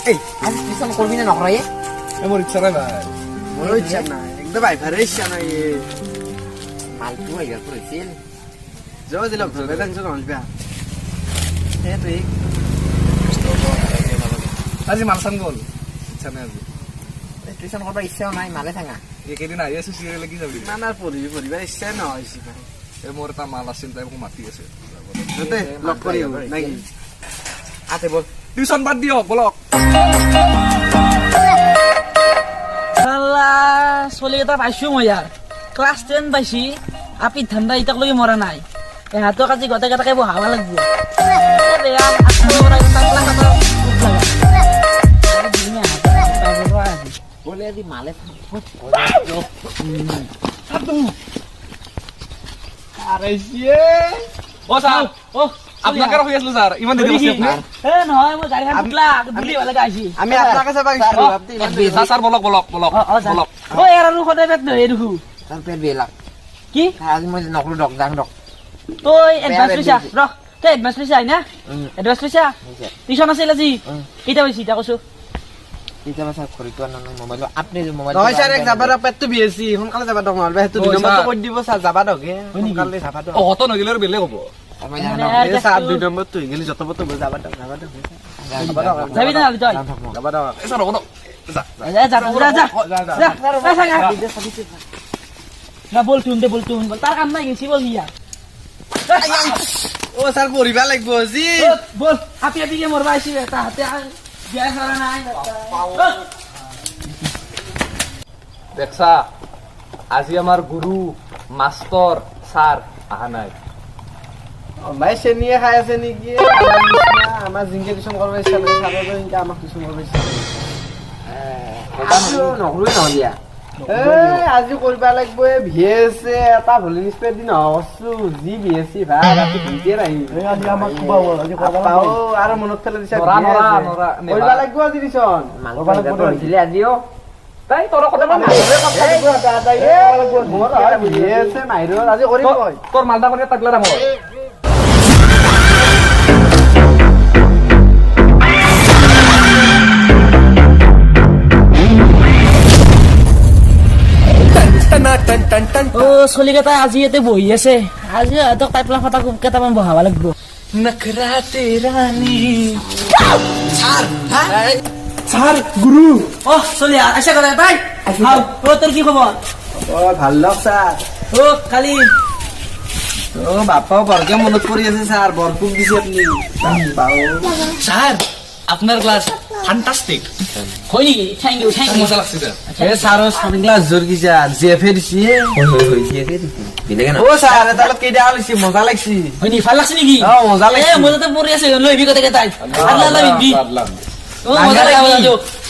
এই আজ টিউশন কৰবি না নকৰাই মোৰ ইচ্ছা নাই ভাই মোৰো ইচ্ছা নাই একদম ভাইভাৰে ইচ্ছা নাই মালটো আইগা কৰিছিল যাও দিলক ধৰবে কাঞ্চন হলবা হে তুই আজি মাল চান গ'ল ইচ্ছা নাই আজি টিউশন করবার ইচ্ছাও নাই মালে থাকা এইকেইদিন আহি আছো চিৰিয়েল কি যাবি ইমান আৰু পঢ়িবা ইচ্ছা নহৈছে এই মোৰ এটা মাল আছিল তাই মোক মাতি আছে যাতে লগ কৰি নাকি আতে বল টিউচন বাদ দিয়ক বলক শালা চলি এটা পাইছো মই ইয়াৰ ক্লাছ 10 পাইছি আপি ঠাণ্ডা ইটাক লগি মৰা নাই এহাতক আজি গতে গটাকে বহাব লাগিব বেয়া আকৌ পৰা ক্লাছ এটা লাগা বলে আজি মালে আরে সিয়ে ও স্যার ও আপনাকে রই আসলো স্যার ইমান দেরি বসে আপনার এ নহয় মই গাড়ীখন বুকলা বুলি ভালে গাইছি আমি আপনার কাছে পাইছো আপনি স্যার বলক বলক বলক বলক ও এর আৰু সদায় পেট নহয় দেখো তার পেট বেলা কি আজি মই নকলো ডক দাং ডক তই এডভান্স লৈছা ৰ তই এডভান্স লৈছা না এডভান্স লৈছা টিউশন আছিল আজি কেইটা পাইছি তা কৈছো এটা মাছ খৰি তো না মোবাইল আপনি যে মোবাইল নহয় স্যার এক যাবা পেটটো বিয়েছি সোনকালে যাবা দক নহলে হেতু দুই নম্বৰটো কৈ দিব স্যার যাবা দকে সোনকালে যাবা দক ও হতো নগিলে বেলেগ হ'ব এই স্যার দুই নম্বৰটো গেলি যত পত যাবা দক যাবি না তই যাবা দক এই স্যার হতো যা যা যা পুৰা যা না বল তুন বল তাৰ কাম নাই গেছি বল হিয়া ও স্যার পঢ়িবা লাগিব জি বল আপি আপি কে মরবা আইছি তা হাতে বিয়া করা নাই দেখছা আজি আমাৰ গুৰু মাষ্টৰ স্যাৰ আহা নাই ভাই চেনিয়ে খাই আছে নেকি আমাৰ জিংকে টিউশন কৰিব ইচ্ছা নাই সাগৰ জিংকে আমাক টিউশন কৰিব ইচ্ছা আজি নকলো নহলিয়া আজি কৰিবা লাগিব ভিএছে এটা ভলিনি স্প্ৰেড দি নহছো জি ভিএছি ভাই ৰাতি ভিডিয়ে ৰাহি আজি আমাক কুবা আজি কৰবা আৰু মনত পেলাই দিছা নৰা কৰিবা লাগিব আজি টিউশন মালবা পঢ়িছিলে আজিও তাই তোৰ কথা ভিএছে মাইৰৰ আজি কৰিম মই তোৰ মালদা কৰি তাকলা ৰাম ও চলিকেইটা আজি ইয়াতে বহি আছে আজি সিহঁতক টাইপলা ফটা কেইটামান বহাব লাগিব নখৰাতে ৰাণী ছাৰ গুৰু অ চলি আশা কৰে তাই ও তোৰ কি খবৰ ভাল লগ ছাৰ ও কালি বাপ্পাও বৰকে মনত পৰি আছে ছাৰ বৰপুক দিছে আপুনি স্যাৰ আপনাৰ ক্লাস ফ্যান্টাস্টিক হয় নেকি থেংক ইউ মজা লাগছে এ ছাৰৰ সাত ক্লাছ জোৰ কিছা জেফে দিছে বিলেগে না ও ছাৰ এটা অলপ কেইটা লৈছে মজা লাগছে হয় নি ভাল লাগছে নেকি অ মজা এ লাগছে মজাতে পৰি আছে লৈ বি কতে তাই আল্লাহ আল্লাহ বিবি ও মজা লাগি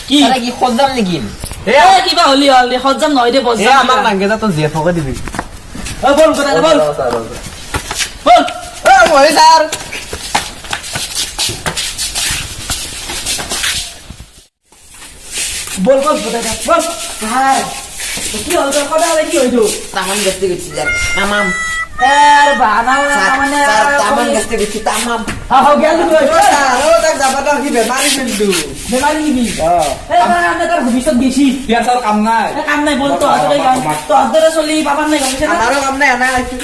কি তারা কি খোঁজাম নাকি এ কিবা হলি সজ্জাম নহয় দে এ বজ্জাম আমাক নাংগে যা তো জেফকে দিবি ও বল কথা বল বল ও মই ছাৰ বল বল কথা বল হাই কি হল তোর কথা কি হইতো তামাম গেতে গেছি যার তামাম এর বানা মানে তামাম গেতে গেছি তামাম হা গেল তুই ও ছাৰ ও তাক যাবা তো কি বেমাৰী কিন্তু বেমাৰি নিবি এ মানে আমৰা তাৰ ভবিষ্যৎ গেছি ইয়াৰ স্যাৰ কাম নাই কাম নাই বল তো আদৰে গান তো আদৰে চলি বাবাৰ নাই গমছে না আমাৰো কাম নাই আনা লাগছে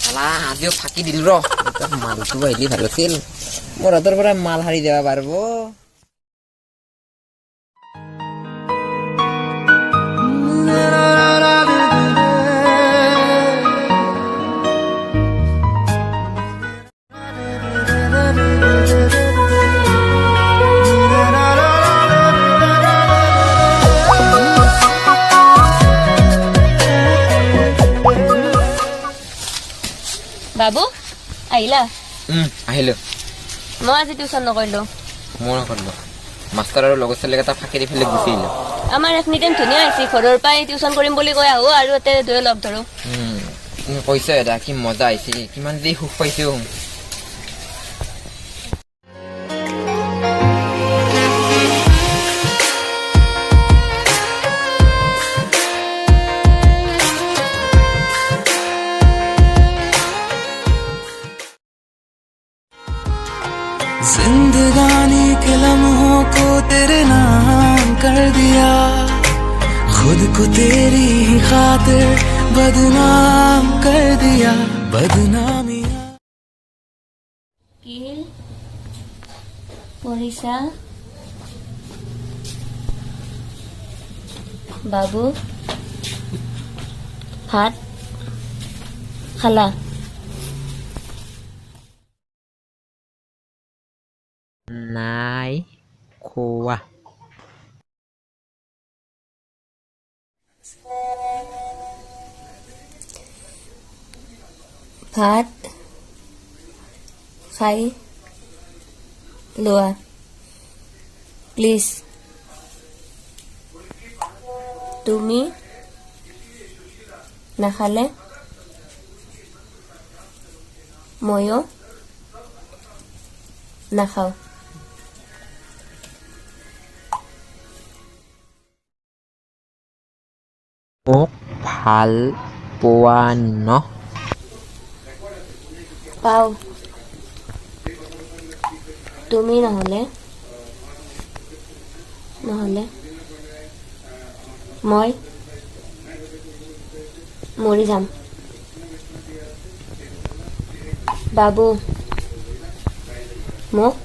আলা আজিও ফাঁকি দিল ৰ মালটো আহিলে ভাল আছিল মোৰ হাতৰ পৰা মাল হাৰি দেবা পাৰব বাবু আহিলা আহিলো মই আজি টিউচন নকৰিলো মন কৰলো মাস্টাৰ আৰু লগৰ ছোৱালীক এটা ফাঁকি দি ফেলে গুচি আহিলো আমাৰ এখনি টাইম ধুনীয়া হৈছে ঘৰৰ পৰাই টিউচন কৰিম বুলি কৈ আহো আৰু ইয়াতে দুয়ো লগ ধৰো তুমি কৈছা এটা কি মজা আহিছে কিমান যে সুখ পাইছো जिंदगानी के लम्हों को तेरे नाम कर दिया खुद को तेरी ही खातिर बदनाम कर दिया बदनामियां কিল পঢ়িছা বাবু ভাত খালা নাই খোৱা ভাত খাই লোৱা প্লিজ তুমি নাখালে ময়ো নাখাওঁ মোক ভাল পোৱা ন পাওঁ তুমি নহ'লে মই মৰি যাম বাবু মোক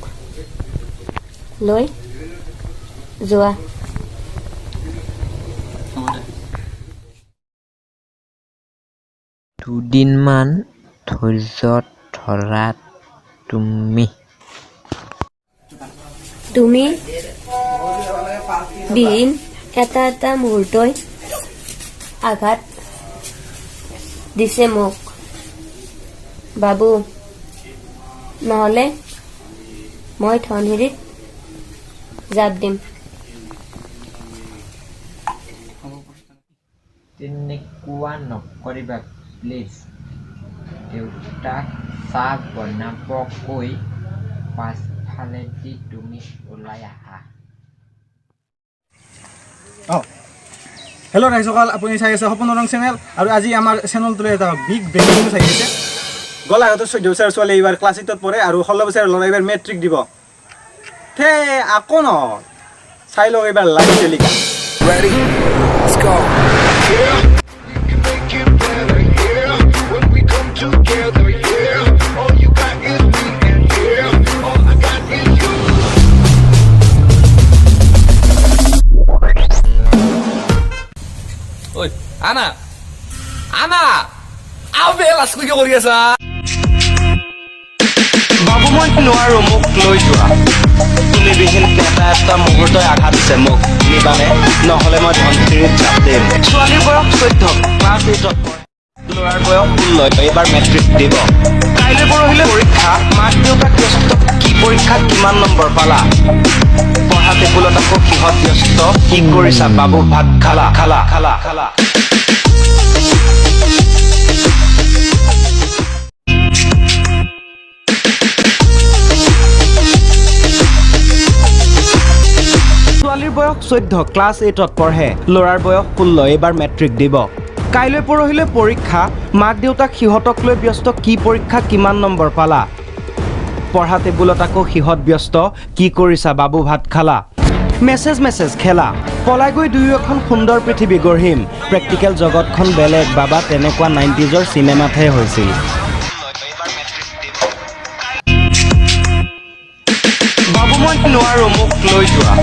লৈ যোৱা দুদিনমান ধৈৰ্য ধৰা তুমি তুমি বিহীন এটা এটা মুহূৰ্তই আঘাত দিছে মোক বাবু নহ'লে মই ধনশিৰিত জাপ দিম তেনেকুৱা নকৰিবা প্লিজ দেউতাক চাহ বনাব কৈ পাছফালেদি তুমি ওলাই আহা হেল্ল' ৰাইজসকল আপুনি চাই আছে সপোন ৰং চেনেল আৰু আজি আমাৰ চেনেলটোলৈ এটা বিগ ব্ৰেকিং নিউজ আহি আছে গোলাঘাটৰ 14 বছৰীয়া ছোৱালী এইবাৰ ক্লাছ 8ত পঢ়ে আৰু 16 বছৰীয়া ল'ৰা এইবাৰ মেট্ৰিক দিব থে আকৌ ন চাই লওক এইবাৰ live telecast ready let's go ঐ আনা আবে লাস্কো কি কৰি আছা বাবু মই নোৱাৰো মোক লৈ যোৱা তুমি বিহীন এটা এটা মুহূৰ্তই আঘাত দিছে মোক নিবানে নহ'লে মই ধনশিৰিত জাপ দিম ছোৱালীৰ বয়স 14 ক্লাছ 8ত ল'ৰাৰ বয়স 16 এইবাৰ মেট্ৰিক দিব কাইলৈ পৰহিলৈ পৰীক্ষা মাক দেউতাক ব্যস্ত কি পৰীক্ষাত কিমান নম্বৰ পালা পঢ়া টেবুলত আকৌ কিহত ব্যস্ত কি কৰিছা বাবু ভাত খালা খালা খালা খালা ছোৱালীৰ বয়স 14 ক্লাছ 8ত পঢ়ে ল'ৰাৰ বয়স 16 এইবাৰ মেট্ৰিক দিব কাইলৈ পৰহিলৈ পৰীক্ষা মাক দেউতাক সিহঁতক লৈ ব্যস্ত কি পৰীক্ষা কিমান নম্বৰ পালা পঢ়া টেবুলত আকৌ সিহঁত ব্যস্ত কি কৰিছা বাবু ভাত খালা মেছেজ খেলা পলাই গৈ দুয়ো এখন সুন্দৰ পৃথিৱী গঢ়িম প্ৰেক্টিকেল জগতখন বেলেগ বাবা তেনেকুৱা 90জৰ চিনেমাতহে হৈছিল বাবু মই নোৱাৰো মোক লৈ যোৱা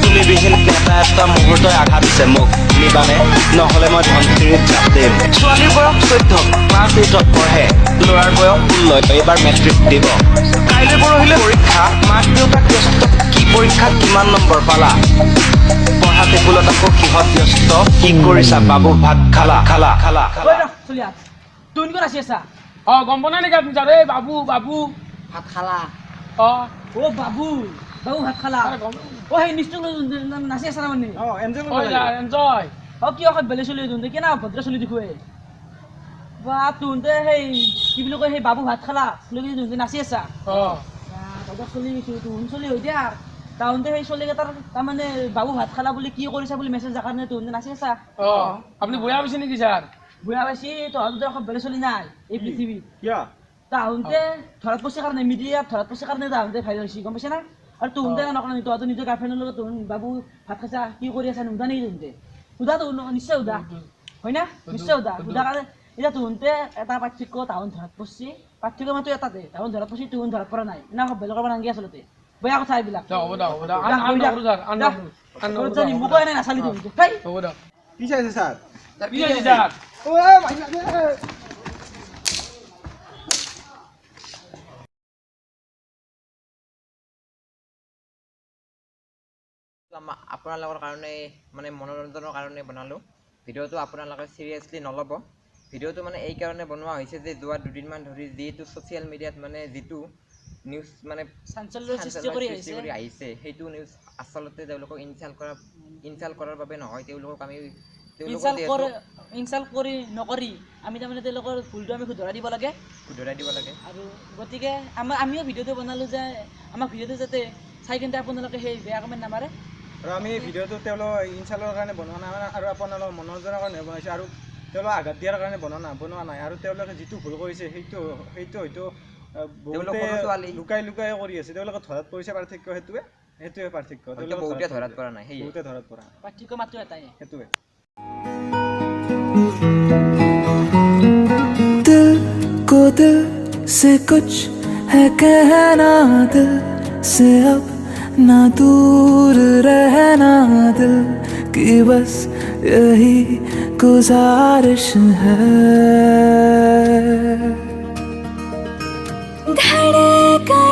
তুমি বিহীন এটা এটা মুহূৰ্তই আঘাত দিছে মোক নিবানে নহ'লে মই ধনশিৰিত জাপ দিম ছোৱালীৰ বয়স 14 ক্লাছ 8ত পঢ়ে ল'ৰাৰ বয়স 16 এইবাৰ মেট্ৰিক দিব কাইলৈ পৰহিলৈ পৰীক্ষা মাক দেউতাক ব্যস্ত কি পৰীক্ষাত কিমান নম্বৰ পালা পঢ়া টেবুলত আকৌ কিহত ব্যস্ত কি কৰিছা বাবু ভাত খালা খালা খালা তুই ক'ত আছি আছা গম পোৱা নাই নেকি আপুনি যাৰে বাবু ভাত খালা অ বাবু ভাত খালা সেই নিশ্চয় নাচি আছা মানে এনজয় কি অকল বেলেগ চলি তুহঁতে কেনা ভদ্ৰ চলি দেখুৱে বা তুহঁতে সেই কি বুলি কয় সেই বাবু ভাত খালা লৈ তুহঁতে নাচি আছা চলি গৈছো তুহোন চলি হৈ দিয়া তাহোঁতে সেই চলিকেইটাৰ তাৰমানে বাবু ভাত খালা বুলি কি কৰিছা বুলি মেছেজ দেখাৰ কাৰণে তুহঁতে নাচি আছা আপুনি বয়া পাইছে নেকি ছাৰ বুঢ়া পাইছি তহঁতৰ অকল বেলেগ চলি নাই এই পৃথিৱীত তাহোঁতে ধৰাত পৰিছে কাৰণে মিডিয়াত ধৰাত পৰিছে কাৰণে তাহোঁতে ভাইৰেল হৈছে গম পাইছে না আৰু তোহঁতে নকৰা তহঁতে নিজৰ গাৰ্লফ্ৰেণ্ডৰ লগত তোহোন বাবু ভাত খাইছা কি কৰি আছা নুসুধা নেকি তোহঁতে সুধাটো নিশ্চয় সুধা হয় না নিশ্চয় সুধা কাৰণে এতিয়া তোহঁতে এটা পাৰ্থক্য তাহোন ধৰাত পৰিছে পাৰ্থক্য মাত্ৰ এটাতে তাহোন ধৰাত পৰিছে তোহোন ধৰাত পৰা নাই না বেলেগ কৰিব নালাগে আচলতে বেয়া কথা এইবিলাক মোক নাই নাচালি তোহঁতে কি চাইছে ছাৰ আপোনালোকৰ কাৰণে মানে মনোৰঞ্জনৰ কাৰণে বনালোঁ ভিডিঅ'টো আপোনালোকে চিৰিয়াছলি নল'ব ভিডিঅ'টো মানে এই কাৰণে বনোৱা হৈছে যে যোৱা দুদিনমান ধৰি যিহেতু ছ'চিয়েল মিডিয়াত মানে যিটো নিউজ মানে চাঞ্চল্যৰ সৃষ্টি কৰি আহিছে সেইটো নিউজ আচলতে তেওঁলোকক ইনচাল্ট কৰাৰ বাবে নহয় তেওঁলোকক আমি ইনচাল্ট কৰি নকৰি আমি তাৰমানে তেওঁলোকৰ ভুলটো আমি শুধৰাই দিব লাগে আৰু গতিকে আমিও ভিডিঅ'টো বনালোঁ যে আমাক ভিডিঅ'টো যাতে চাই কিনে আপোনালোকে সেই বেয়া কমেণ্ট নামাৰে আৰু আমি ভিডিঅ'টো তেওঁলোকৰ ইনচালৰ কাৰণে বনোৱা নাই আৰু আপোনালোকৰ মনোৰঞ্জনৰ কাৰণে বনাইছে আৰু তেওঁলোকক আঘাত দিয়াৰ কাৰণে বনোৱা নাই আৰু তেওঁলোকে যিটো ভুল কৰিছে সেইটো হয়তো বহুতে লুকাই কৰি আছে তেওঁলোকে ধৰাত পৰিছে পাৰ্থক্য সেইটোৱে পাৰ্থক্য বহুতে ধৰাত পৰা নাই পাৰ্থক্য মাত্ৰ এটাই সেইটোৱে दिल को दिल से कुछ है कहना दिल से अब ना दूर रहना दिल की बस यही गुजारिश है धड़कन